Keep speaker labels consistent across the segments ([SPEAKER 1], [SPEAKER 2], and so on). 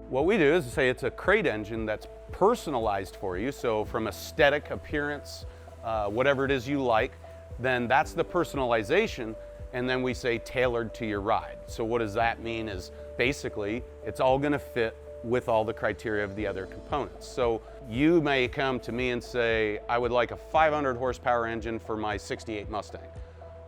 [SPEAKER 1] What we do is say it's a crate engine that's personalized for you. So from aesthetic appearance, whatever it is you like, then that's the personalization. And then we say tailored to your ride. So what does that mean is basically it's all gonna fit with all the criteria of the other components. So you may come to me and say, I would like a 500 horsepower engine for my 68 Mustang.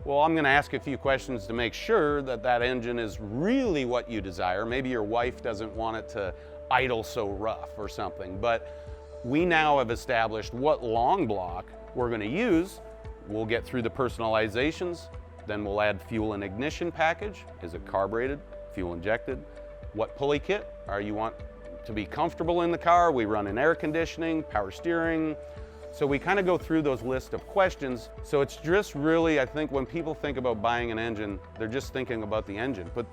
[SPEAKER 1] Well, I'm gonna ask a few questions to make sure that that engine is really what you desire. Maybe your wife doesn't want it to idle so rough or something, but we now have established what long block we're gonna use. We'll get through the personalizations, then we'll add fuel and ignition package. Is it carbureted, fuel injected? What pulley kit? You want to be comfortable in the car? We run in air conditioning, power steering. So we kind of go through those list of questions. So it's just really, I think when people think about buying an engine, they're just thinking about the engine. But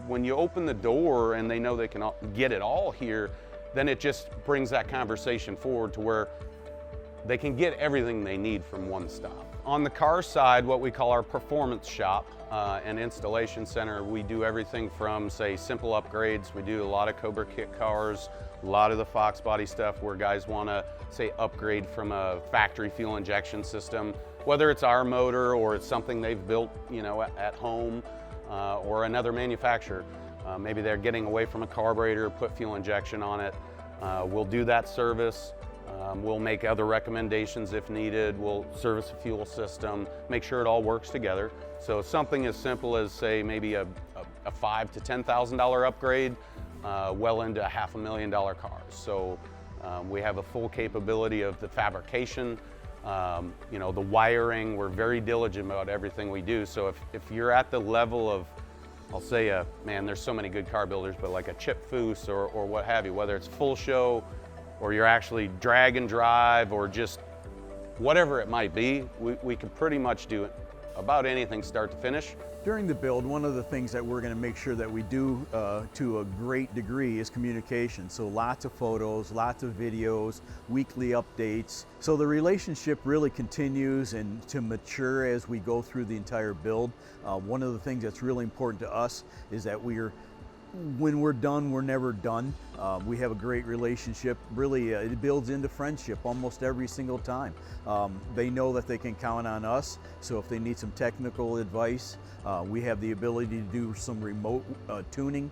[SPEAKER 1] when you open the door and they know they can get it all here, then it just brings that conversation forward to where they can get everything they need from one stop. On the car side, what we call our performance shop and installation center, we do everything from, say, simple upgrades. We do a lot of Cobra kit cars, a lot of the Fox body stuff where guys want to, say, upgrade from a factory fuel injection system, whether it's our motor or it's something they've built, you know, at home or another manufacturer. Maybe they're getting away from a carburetor, put fuel injection on it. We'll do that service. We'll make other recommendations if needed. We'll service a fuel system, make sure it all works together. So something as simple as, say, maybe a $5,000 to $10,000 upgrade, well into $500,000 cars. So we have a full capability of the fabrication, you know, the wiring. We're very diligent about everything we do. So if you're at the level of, I'll say, man, there's so many good car builders, but like a Chip Foose or what have you, whether it's full show, or you're actually drag and drive, or just whatever it might be, we can pretty much do about anything start to finish.
[SPEAKER 2] During the build, one of the things that we're going to make sure that we do to a great degree is communication. So lots of photos, lots of videos, weekly updates. So the relationship really continues and to mature as we go through the entire build. One of the things that's really important to us is that when we're done, we're never done. We have a great relationship. Really, it builds into friendship almost every single time. They know that they can count on us, so if they need some technical advice, we have the ability to do some remote tuning,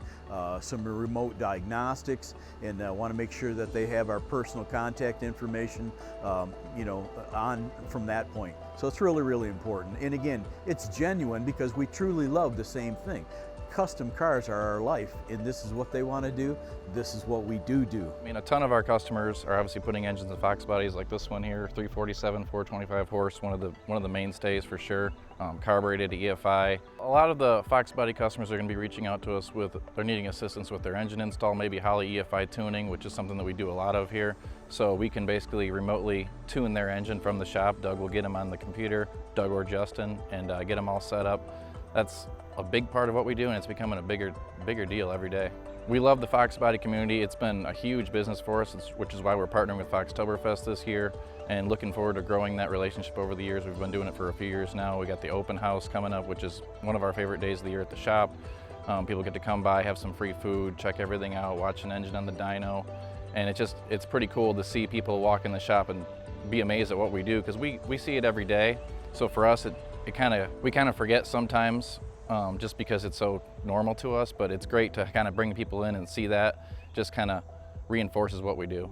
[SPEAKER 2] some remote diagnostics, and want to make sure that they have our personal contact information, you know, on from that point. So it's really, really important. And again, it's genuine because we truly love the same thing. Custom cars are our life, and this is what they want to do. This is what we do.
[SPEAKER 3] I mean, a ton of our customers are obviously putting engines in Fox bodies like this one here, 347, 425 horse, one of the mainstays for sure. Carbureted EFI. A lot of the Fox body customers are going to be reaching out to us with they're needing assistance with their engine install, maybe Holley EFI tuning, which is something that we do a lot of here. So we can basically remotely tune their engine from the shop. Doug will get them on the computer, Doug or Justin, and get them all set up. That's a big part of what we do, and it's becoming a bigger deal every day. We love the Fox body community. It's been a huge business for us, which is why we're partnering with Foxtoberfest this year and looking forward to growing that relationship over the years. We've been doing it for a few years now. We got the open house coming up, which is one of our favorite days of the year at the shop. People get to come by, have some free food, check everything out, watch an engine on the dyno, and it's pretty cool to see people walk in the shop and be amazed at what we do, because we see it every day. So for us, we kind of forget sometimes, just because it's so normal to us, but it's great to kind of bring people in and see that. Just kind of reinforces what we do.